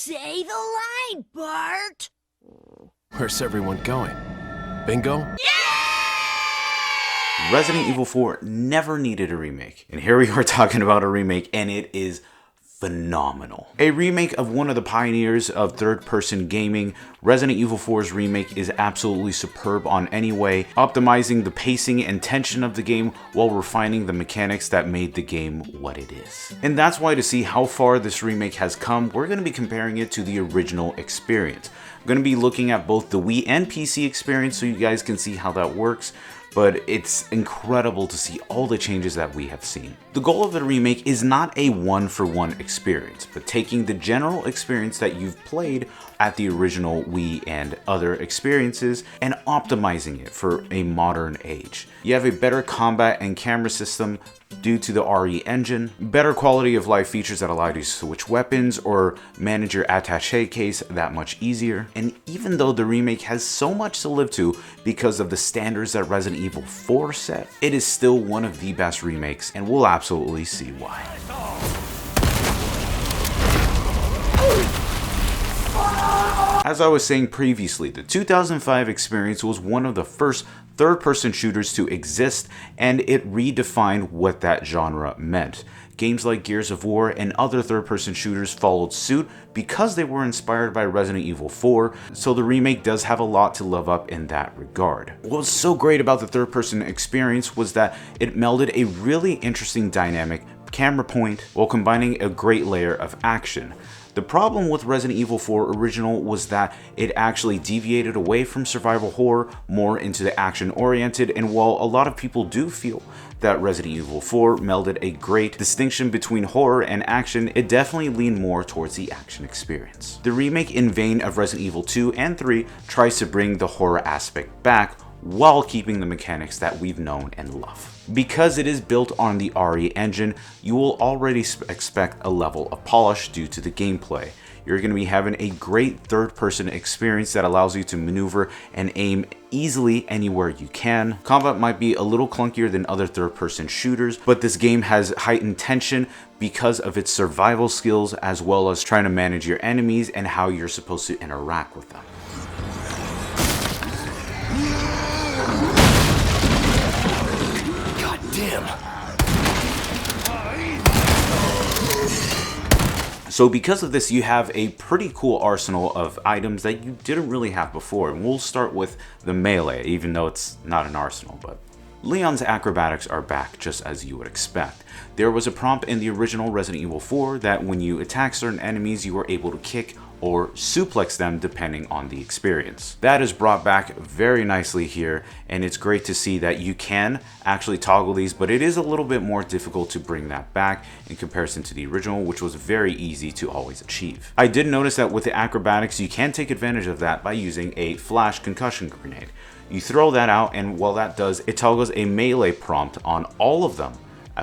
Say the line, Bart! Where's everyone going? Bingo? Resident Evil 4 never needed a remake, and here we are talking about a remake, and it is phenomenal. A remake of one of the pioneers of third-person gaming, Resident Evil 4's remake is absolutely superb on any way, optimizing the pacing and tension of the game while refining the mechanics that made the game what it is. And that's why, to see how far this remake has come, we're going to be comparing it to the original experience. I'm going to be looking at both the Wii and PC experience so you guys can see how that works. But it's incredible to see all the changes that we have seen. The goal of the remake is not a one-for-one experience, but taking the general experience that you've played at the original Wii and other experiences and optimizing it for a modern age. You have a better combat and camera system due to the RE engine, better quality of life features that allow you to switch weapons or manage your attaché case that much easier. And even though the remake has so much to live to because of the standards that Resident Evil 4 set, it is still one of the best remakes, and we'll absolutely see why. As I was saying previously, the 2005 experience was one of the first third-person shooters to exist, and it redefined what that genre meant. Games like Gears of War and other third-person shooters followed suit because they were inspired by Resident Evil 4, so the remake does have a lot to live up in that regard. What was so great about the third-person experience was that it melded a really interesting dynamic camera point while combining a great layer of action. The problem with Resident Evil 4 Original was that it actually deviated away from survival horror more into the action-oriented, and while a lot of people do feel that Resident Evil 4 melded a great distinction between horror and action, it definitely leaned more towards the action experience. The remake, in vein of Resident Evil 2 and 3, tries to bring the horror aspect back while keeping the mechanics that we've known and love. Because it is built on the RE engine, you will already expect a level of polish due to the gameplay. You're going to be having a great third-person experience that allows you to maneuver and aim easily anywhere you can. Combat might be a little clunkier than other third-person shooters, but this game has heightened tension because of its survival skills, as well as trying to manage your enemies and how you're supposed to interact with them. So because of this, you have a pretty cool arsenal of items that you didn't really have before. And we'll start with the melee, even though it's not an arsenal, but Leon's acrobatics are back just as you would expect. There was a prompt in the original Resident Evil 4 that when you attack certain enemies, you were able to kick or suplex them depending on the experience. That is brought back very nicely here, and it's great to see that you can actually toggle these, but it is a little bit more difficult to bring that back in comparison to the original, which was very easy to always achieve. I did notice that with the acrobatics, you can take advantage of that by using a flash concussion grenade. You throw that out, and while that does, it toggles a melee prompt on all of them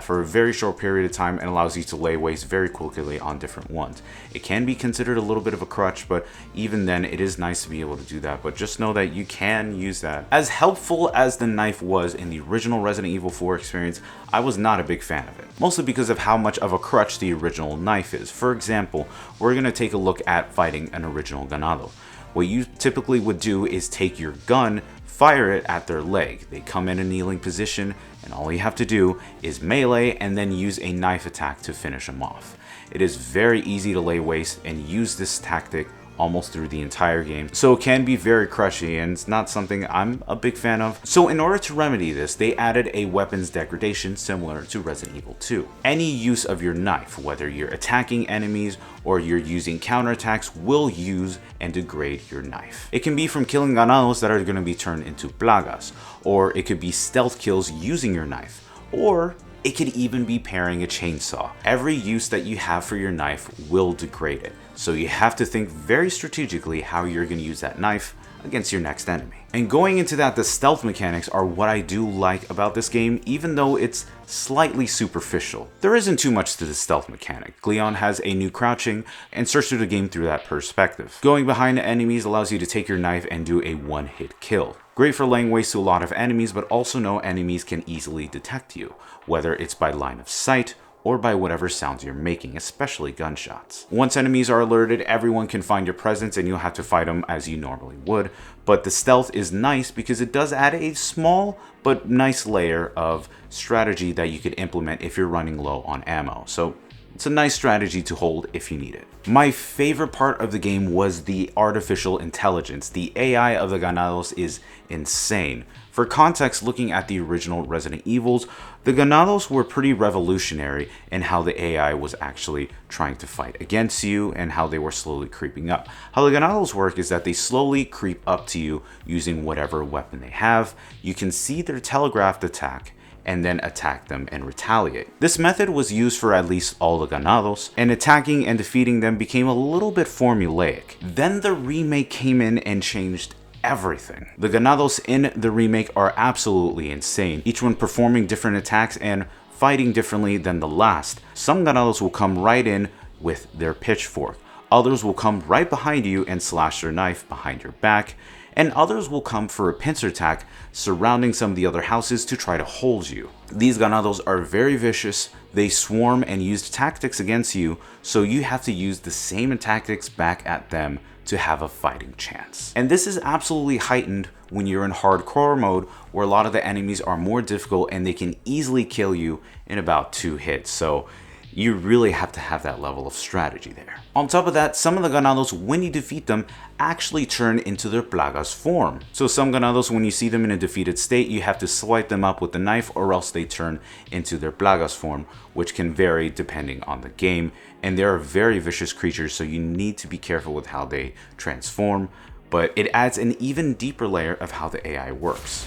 for a very short period of time and allows you to lay waste very quickly on different ones. It can be considered a little bit of a crutch, but even then it is nice to be able to do that, but just know that you can use that. As helpful as the knife was in the original Resident Evil 4 experience, I was not a big fan of it, mostly because of how much of a crutch the original knife is. For example, we're going to take a look at fighting an original Ganado. What you typically would do is take your gun, fire it at their leg. They come in a kneeling position, and all you have to do is melee and then use a knife attack to finish them off. It is very easy to lay waste and use this tactic almost through the entire game, so it can be very crushy, and it's not something I'm a big fan of. So in order to remedy this, they added a weapons degradation similar to Resident Evil 2. Any use of your knife, whether you're attacking enemies or you're using counterattacks, will use and degrade your knife. It can be from killing ganados that are going to be turned into plagas, or it could be stealth kills using your knife, or it could even be pairing a chainsaw. Every use that you have for your knife will degrade it, so you have to think very strategically how you're going to use that knife against your next enemy. And going into that, the stealth mechanics are what I do like about this game, even though it's slightly superficial. There isn't too much to the stealth mechanic. Leon has a new crouching and search through the game through that perspective. Going behind enemies allows you to take your knife and do a one-hit kill. Great for laying waste to a lot of enemies, but also know enemies can easily detect you, whether it's by line of sight or by whatever sounds you're making, especially gunshots. Once enemies are alerted, everyone can find your presence and you'll have to fight them as you normally would, but the stealth is nice because it does add a small but nice layer of strategy that you could implement if you're running low on ammo. So it's a nice strategy to hold if you need it. My favorite part of the game was the artificial intelligence. The AI of the Ganados is insane. For context, looking at the original Resident Evils, the Ganados were pretty revolutionary in how the AI was actually trying to fight against you and how they were slowly creeping up. How the Ganados work is that they slowly creep up to you using whatever weapon they have. You can see their telegraphed attack and then attack them and retaliate. This method was used for at least all the Ganados, and attacking and defeating them became a little bit formulaic. Then the remake came in and changed everything. The Ganados in the remake are absolutely insane, each one performing different attacks and fighting differently than the last. Some Ganados will come right in with their pitchfork, others will come right behind you and slash their knife behind your back, and others will come for a pincer attack surrounding some of the other houses to try to hold you. These Ganados are very vicious, they swarm and use tactics against you, so you have to use the same tactics back at them to have a fighting chance. And this is absolutely heightened when you're in hardcore mode, where a lot of the enemies are more difficult and they can easily kill you in about 2 hits. So you really have to have that level of strategy there. On top of that, some of the Ganados, when you defeat them, actually turn into their Plagas form. So some Ganados, when you see them in a defeated state, you have to swipe them up with the knife or else they turn into their Plagas form, which can vary depending on the game. And they are very vicious creatures, so you need to be careful with how they transform, but it adds an even deeper layer of how the AI works.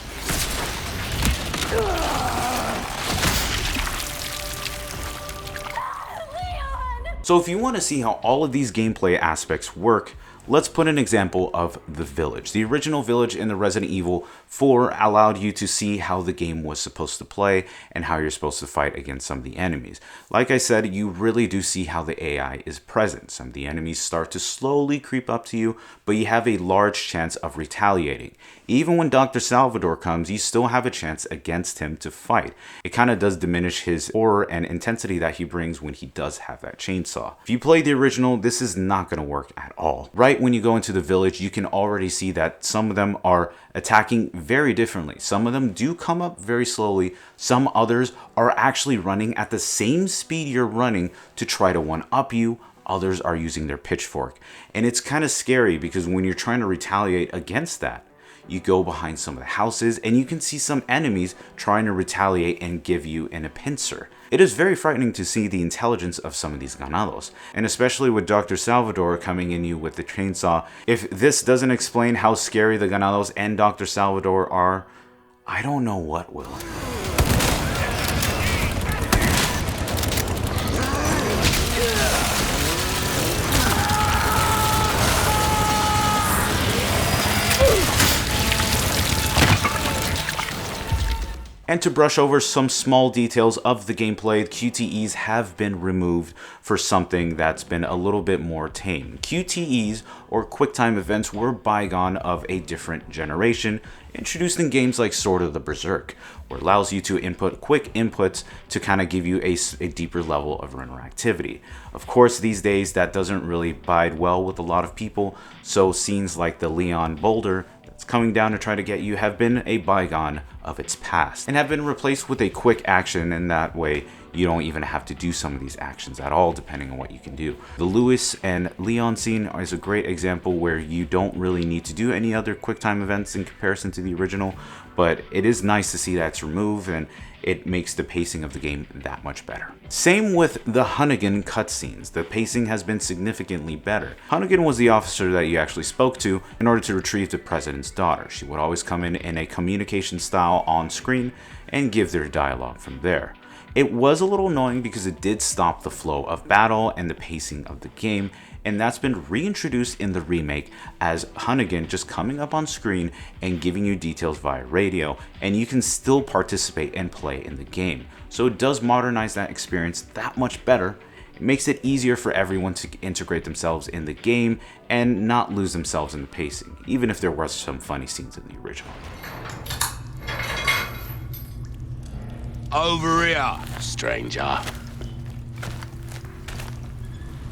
So if you want to see how all of these gameplay aspects work, let's put an example of the village. The original village in the Resident Evil 4 allowed you to see how the game was supposed to play and how you're supposed to fight against some of the enemies. Like I said, you really do see how the AI is present. Some of the enemies start to slowly creep up to you, but you have a large chance of retaliating. Even when Dr. Salvador comes, you still have a chance against him to fight. It kind of does diminish his horror and intensity that he brings when he does have that chainsaw. If you play the original, this is not going to work at all. Right when you go into the village, you can already see that some of them are attacking very differently. Some of them do come up very slowly. Some others are actually running at the same speed you're running to try to one-up you. Others are using their pitchfork. And it's kind of scary because when you're trying to retaliate against that, you go behind some of the houses and you can see some enemies trying to retaliate and give you a pincer. It is very frightening to see the intelligence of some of these Ganados, and especially with Dr. Salvador coming in you with the chainsaw. If this doesn't explain how scary the Ganados and Dr. Salvador are, I don't know what will. And to brush over some small details of the gameplay, QTEs have been removed for something that's been a little bit more tame. QTEs, or QuickTime events, were bygone of a different generation, introduced in games like Sword of the Berserk, where it allows you to input quick inputs to kind of give you a deeper level of interactivity. Of course, these days that doesn't really bide well with a lot of people, so scenes like the Leon Boulder coming down to try to get you have been a bygone of its past and have been replaced with a quick action, and that way you don't even have to do some of these actions at all depending on what you can do. The Lewis and Leon scene is a great example where you don't really need to do any other QuickTime events in comparison to the original, but it is nice to see that's removed and it makes the pacing of the game that much better. Same with the Hunnigan cutscenes. The pacing has been significantly better. Hunnigan was the officer that you actually spoke to in order to retrieve the president's daughter. She would always come in a communication style on screen and give their dialogue from there. It was a little annoying because it did stop the flow of battle and the pacing of the game, and that's been reintroduced in the remake as Hunnigan just coming up on screen and giving you details via radio, and you can still participate and play in the game. So it does modernize that experience that much better. It makes it easier for everyone to integrate themselves in the game and not lose themselves in the pacing, even if there were some funny scenes in the original. Over here, stranger.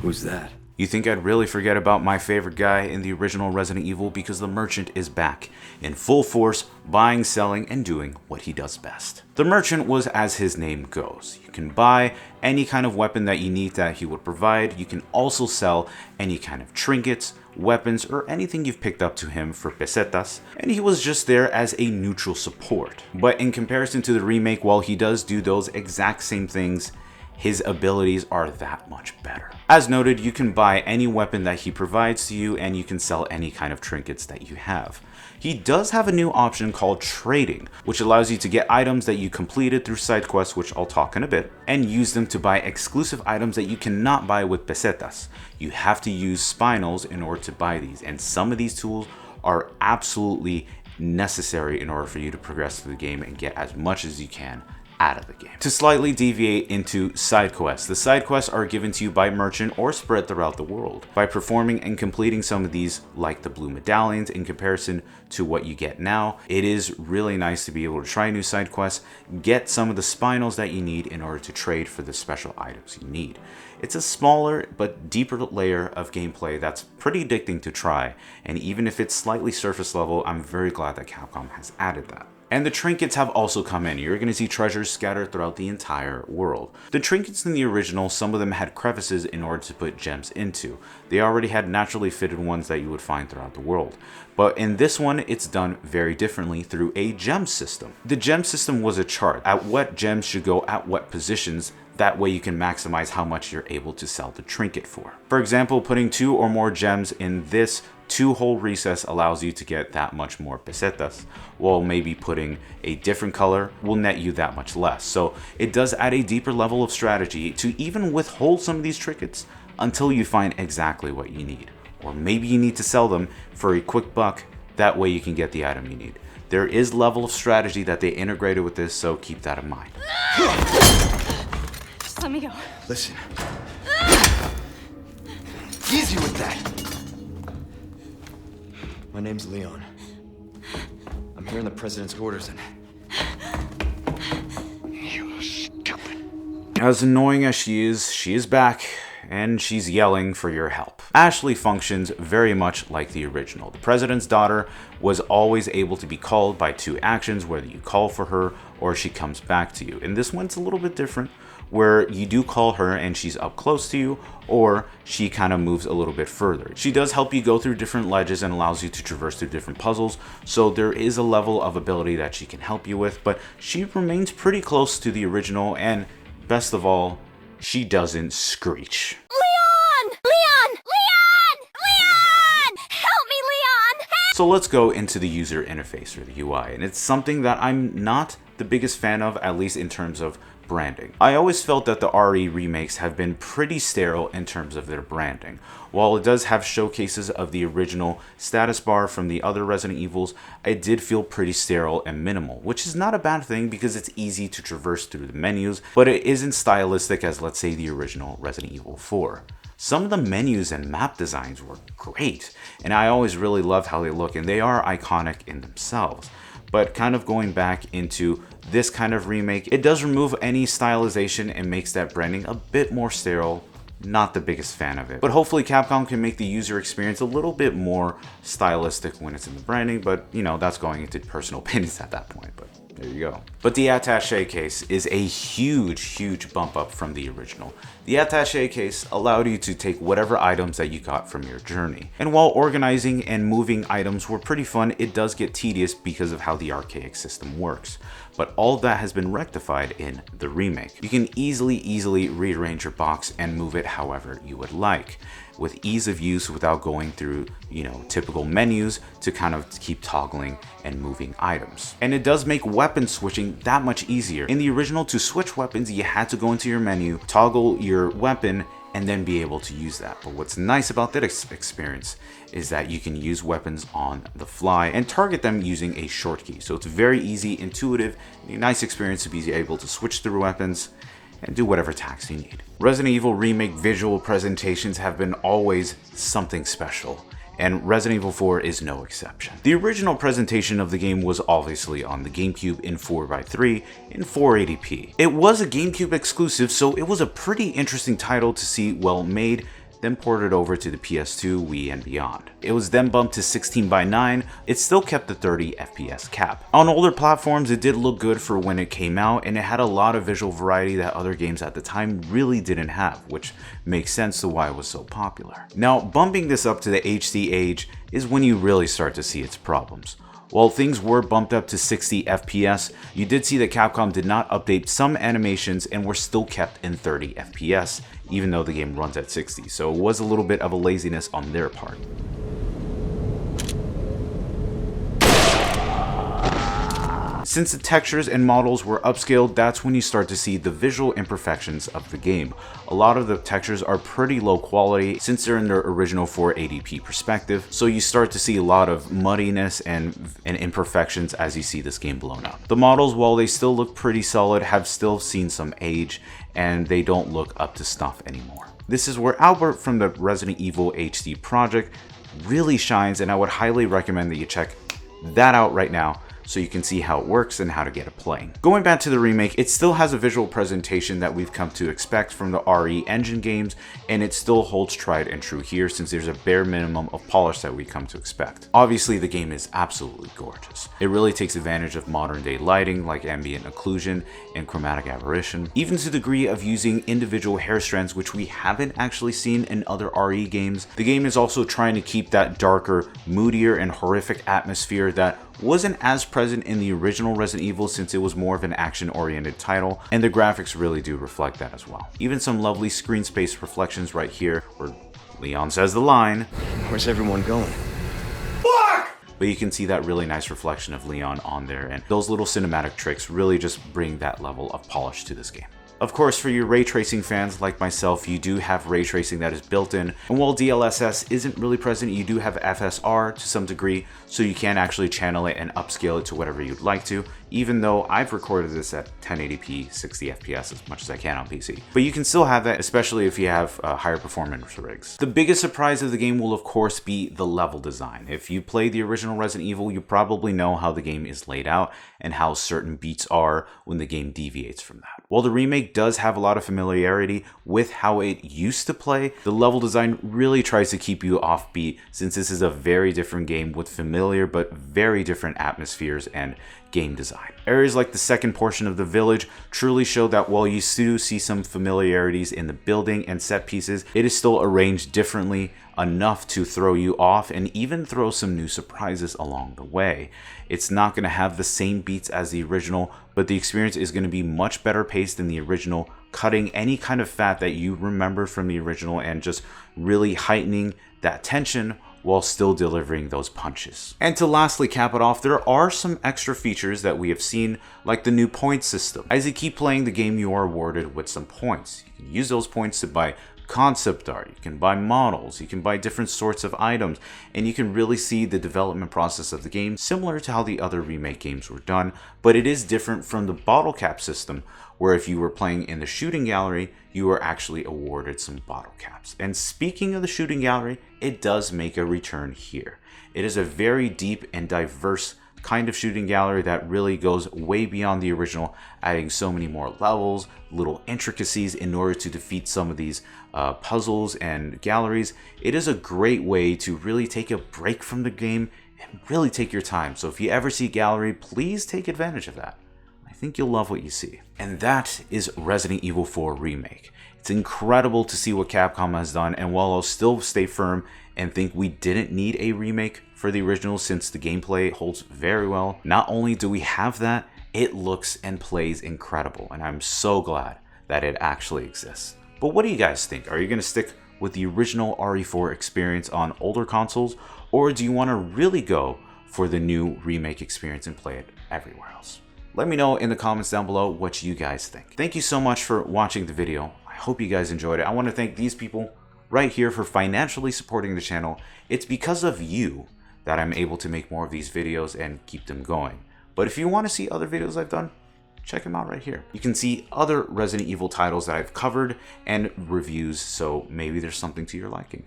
Who's that? You think I'd really forget about my favorite guy in the original Resident Evil? Because the Merchant is back, in full force, buying, selling, and doing what he does best. The Merchant was as his name goes. You can buy any kind of weapon that you need that he would provide. You can also sell any kind of trinkets, weapons, or anything you've picked up to him for pesetas, and he was just there as a neutral support. But in comparison to the remake, while he does do those exact same things, his abilities are that much better. As noted, you can buy any weapon that he provides to you, and you can sell any kind of trinkets that you have. He does have a new option called trading, which allows you to get items that you completed through side quests, which I'll talk in a bit, and use them to buy exclusive items that you cannot buy with pesetas. You have to use spinels in order to buy these, and some of these tools are absolutely necessary in order for you to progress through the game and get as much as you can out of the game. To slightly deviate into side quests, the side quests are given to you by Merchant or spread throughout the world. By performing and completing some of these, like the blue medallions, in comparison to what you get now, it is really nice to be able to try new side quests, get some of the spinels that you need in order to trade for the special items you need. It's a smaller but deeper layer of gameplay that's pretty addicting to try, and even if it's slightly surface level, I'm very glad that Capcom has added that. And the trinkets have also come in. You're going to see treasures scattered throughout the entire world. The trinkets in the original, some of them had crevices in order to put gems into. They already had naturally fitted ones that you would find throughout the world. But in this one, it's done very differently through a gem system. The gem system was a chart at what gems should go at what positions. That way you can maximize how much you're able to sell the trinket for. For example, putting 2 or more gems in this 2-hole recess allows you to get that much more pesetas, while maybe putting a different color will net you that much less. So it does add a deeper level of strategy to even withhold some of these trinkets until you find exactly what you need. Or maybe you need to sell them for a quick buck, that way you can get the item you need. There is level of strategy that they integrated with this, so keep that in mind. Just let me go. Listen. Easy with that. My name's Leon. I'm here in the president's orders and... You stupid. As annoying as she is back, and she's yelling for your help. Ashely functions very much like the original. The president's daughter was always able to be called by 2 actions, whether you call for her or she comes back to you. And this one's a little bit different, where you do call her and she's up close to you, or she kind of moves a little bit further. She does help you go through different ledges and allows you to traverse through different puzzles, so there is a level of ability that she can help you with, but she remains pretty close to the original, and best of all, she doesn't screech. Leon! Leon! Leon! Leon! Help me, Leon! Help! So let's go into the user interface, or the UI, and it's something that I'm not the biggest fan of, at least in terms of branding. I always felt that the RE remakes have been pretty sterile in terms of their branding. While it does have showcases of the original status bar from the other Resident Evils, it did feel pretty sterile and minimal, which is not a bad thing because it's easy to traverse through the menus, but it isn't stylistic as, let's say, the original Resident Evil 4. Some of the menus and map designs were great, and I always really loved how they look, and they are iconic in themselves. But kind of going back into this kind of remake, it does remove any stylization and makes that branding a bit more sterile. Not the biggest fan of it. But hopefully Capcom can make the user experience a little bit more stylistic when it's in the branding, but you know, that's going into personal opinions at that point, but there you go. But the attaché case is a huge bump up from the original. The attaché case allowed you to take whatever items that you got from your journey. And while organizing and moving items were pretty fun, it does get tedious because of how the archaic system works. But all of that has been rectified in the remake. You can easily rearrange your box and move it however you would like, with ease of use without going through, you know, typical menus to kind of keep toggling and moving items. And it does make weapon switching that much easier. In the original, to switch weapons, you had to go into your menu, toggle your weapon, and then be able to use that. But what's nice about that experience is that you can use weapons on the fly and target them using a short key. So it's very easy, intuitive, a nice experience to be able to switch through weapons and do whatever attacks you need. Resident Evil Remake visual presentations have been always something special, and Resident Evil 4 is no exception. The original presentation of the game was obviously on the Gamecube in 4:3 in 480p. It was a Gamecube exclusive, so it was a pretty interesting title to see well made, then ported over to the PS2, Wii, and beyond. It was then bumped to 16:9. It still kept the 30 FPS cap. On older platforms, it did look good for when it came out, and it had a lot of visual variety that other games at the time really didn't have, which makes sense to why it was so popular. Now, bumping this up to the HD age is when you really start to see its problems. While things were bumped up to 60 FPS, you did see that Capcom did not update some animations and were still kept in 30 FPS, even though the game runs at 60, so it was a little bit of a laziness on their part. Since the textures and models were upscaled, that's when you start to see the visual imperfections of the game. A lot of the textures are pretty low quality since they're in their original 480p perspective, so you start to see a lot of muddiness and imperfections as you see this game blown up. The models, while they still look pretty solid, have still seen some age, and they don't look up to snuff anymore. This is where Albert from the Resident Evil HD project really shines, and I would highly recommend that you check that out right now, so you can see how it works and how to get it playing. Going back to the remake, it still has a visual presentation that we've come to expect from the RE engine games, and it still holds tried and true here since there's a bare minimum of polish that we come to expect. Obviously, the game is absolutely gorgeous. It really takes advantage of modern day lighting like ambient occlusion and chromatic aberration, even to the degree of using individual hair strands, which we haven't actually seen in other RE games. The game is also trying to keep that darker, moodier, and horrific atmosphere that wasn't as present in the original Resident Evil since it was more of an action-oriented title, and the graphics really do reflect that as well. Even some lovely screen space reflections right here where Leon says the line, Where's everyone going? but you can see that really nice reflection of Leon on there, and those little cinematic tricks really just bring that level of polish to this game. Of course, for your ray tracing fans like myself, you do have ray tracing that is built in, and while DLSS isn't really present, you do have FSR to some degree, so you can actually channel it and upscale it to whatever you'd like to, even though I've recorded this at 1080p 60 FPS as much as I can on PC. But you can still have that, especially if you have higher performance rigs. The biggest surprise of the game will of course be the level design. If you played the original Resident Evil, you probably know how the game is laid out and how certain beats are when the game deviates from that. While the remake does have a lot of familiarity with how it used to play, the level design really tries to keep you offbeat since this is a very different game with familiar but very different atmospheres and game design. Areas like the second portion of the village truly show that while you do see some familiarities in the building and set pieces, it is still arranged differently enough to throw you off and even throw some new surprises along the way. It's not going to have the same beats as the original, but the experience is going to be much better paced than the original, cutting any kind of fat that you remember from the original and just really heightening that tension while still delivering those punches. And to lastly cap it off, there are some extra features that we have seen, like the new point system. As you keep playing the game, you are awarded with some points. You can use those points to buy concept art, you can buy models, you can buy different sorts of items, and you can really see the development process of the game similar to how the other remake games were done, but it is different from the bottle cap system, where if you were playing in the shooting gallery, you were actually awarded some bottle caps. And speaking of the shooting gallery, it does make a return here. It is a very deep and diverse kind of shooting gallery that really goes way beyond the original, adding so many more levels, little intricacies in order to defeat some of these puzzles and galleries. It is a great way to really take a break from the game and really take your time. So if you ever see gallery, please take advantage of that. I think you'll love what you see. And that is Resident Evil 4 Remake. It's incredible to see what Capcom has done, and while I'll still stay firm and think we didn't need a remake for the original since the gameplay holds very well, not only do we have that, it looks and plays incredible, and I'm so glad that it actually exists. But what do you guys think? Are you going to stick with the original RE4 experience on older consoles, or do you want to really go for the new remake experience and play it everywhere else? Let me know in the comments down below what you guys think. Thank you so much for watching the video. I hope you guys enjoyed it. I want to thank these people right here for financially supporting the channel. It's because of you that I'm able to make more of these videos and keep them going. But if you want to see other videos I've done, check them out right here. You can see other Resident Evil titles that I've covered and reviews, so maybe there's something to your liking.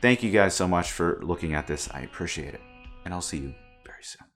Thank you guys so much for looking at this. I appreciate it, and I'll see you very soon.